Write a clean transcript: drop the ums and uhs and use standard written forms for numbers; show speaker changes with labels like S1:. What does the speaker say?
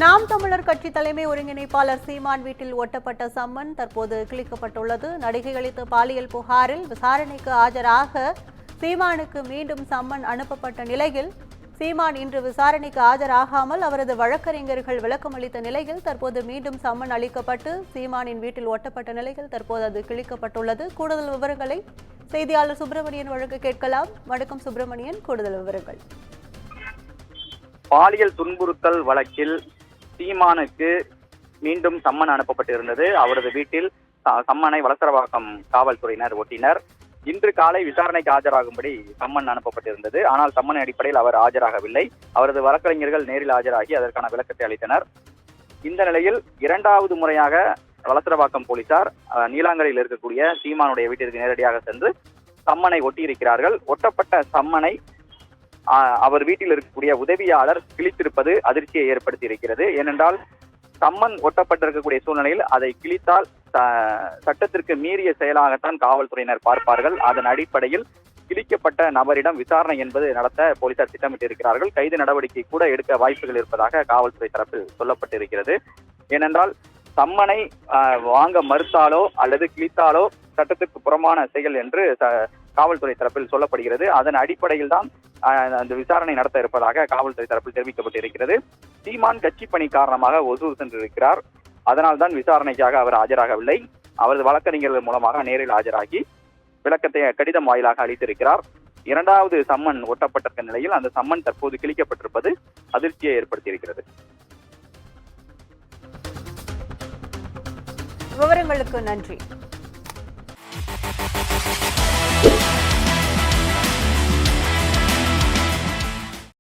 S1: நாம் தமிழர் கட்சி தலைமை ஒருங்கிணைப்பாளர் சீமான் வீட்டில் ஒட்டப்பட்ட சம்மன் தற்போது கிழிக்கப்பட்டுள்ளது. நடிகை அளித்த பாலியல் புகாரில் விசாரணைக்கு ஆஜராக சீமானுக்கு மீண்டும் சம்மன் அனுப்பப்பட்ட நிலையில் சீமான் இன்று விசாரணைக்கு ஆஜராகாமல் அவரது வழக்கறிஞர்கள் விளக்கம் அளித்த நிலையில் தற்போது மீண்டும் சம்மன் அளிக்கப்பட்டு சீமானின் வீட்டில் ஒட்டப்பட்ட நிலையில் தற்போது அது கிழிக்கப்பட்டுள்ளது. கூடுதல் விவரங்களை செய்தியாளர் சுப்பிரமணியன் வழங்க கேட்கலாம். வணக்கம் சுப்பிரமணியன், கூடுதல் விவரங்கள்.
S2: பாலியல் துன்புறுத்தல் வழக்கில் சீமானுக்கு மீண்டும் சம்மன் அனுப்பப்பட்டிருந்தது. அவரது வீட்டில் சம்மனை வளசரவாக்கம் காவல்துறையினர் ஒட்டினர். இன்று காலை விசாரணைக்கு ஆஜராகும்படி சம்மன் அனுப்பப்பட்டிருந்தது. ஆனால் சம்மன் அடிப்படையில் அவர் ஆஜராகவில்லை. அவரது வழக்கறிஞர்கள் நேரில் ஆஜராகி அதற்கான விளக்கத்தை அளித்தனர். இந்த நிலையில் இரண்டாவது முறையாக வளசரவாக்கம் போலீசார் நீலாங்கரையில் இருக்கக்கூடிய சீமானுடைய வீட்டிற்கு நேரடியாக சென்று சம்மனை ஒட்டியிருக்கிறார்கள். ஒட்டப்பட்ட சம்மனை அவர் வீட்டில் இருக்கக்கூடிய உதவியாளர் கிழித்திருப்பது அதிர்ச்சியை ஏற்படுத்தி இருக்கிறது. ஏனென்றால் சம்மன் ஒட்டப்பட்டிருக்கக்கூடிய சூழ்நிலையில் அதை கிழித்தால் சட்டத்திற்கு மீறிய செயலாகத்தான் காவல்துறையினர் பார்ப்பார்கள். அதன் அடிப்படையில் கிழிக்கப்பட்ட நபரிடம் விசாரணை என்பது நடத்த போலீசார் திட்டமிட்டிருக்கிறார்கள். கைது நடவடிக்கை கூட எடுக்க வாய்ப்புகள் இருப்பதாக காவல்துறை தரப்பில் சொல்லப்பட்டிருக்கிறது. ஏனென்றால் சம்மனை வாங்க மறுத்தாலோ அல்லது கிழித்தாலோ சட்டத்திற்கு புறம்பான செயல் என்று காவல்துறை தரப்பில் சொல்லப்படுகிறது. அதன் அடிப்படையில் தான் அந்த விசாரணை நடத்த இருப்பதாக காவல்துறை தரப்பில் தெரிவிக்கப்பட்டிருக்கிறது. சீமான் கட்சி பணி காரணமாக ஒசூர் சென்றிருக்கிறார். அதனால் தான் விசாரணைக்காக அவர் ஆஜராகவில்லை. அவரது வழக்கறிஞர்கள் மூலமாக நேரில் ஆஜராகி விளக்கத்தை கடிதம் வாயிலாக அளித்திருக்கிறார். இரண்டாவது சம்மன் ஒட்டப்பட்டிருக்க நிலையில் அந்த சம்மன் தற்போது கிழிக்கப்பட்டிருப்பது அதிர்ச்சியை ஏற்படுத்தியிருக்கிறது.
S1: விவரங்களுக்கு நன்றி.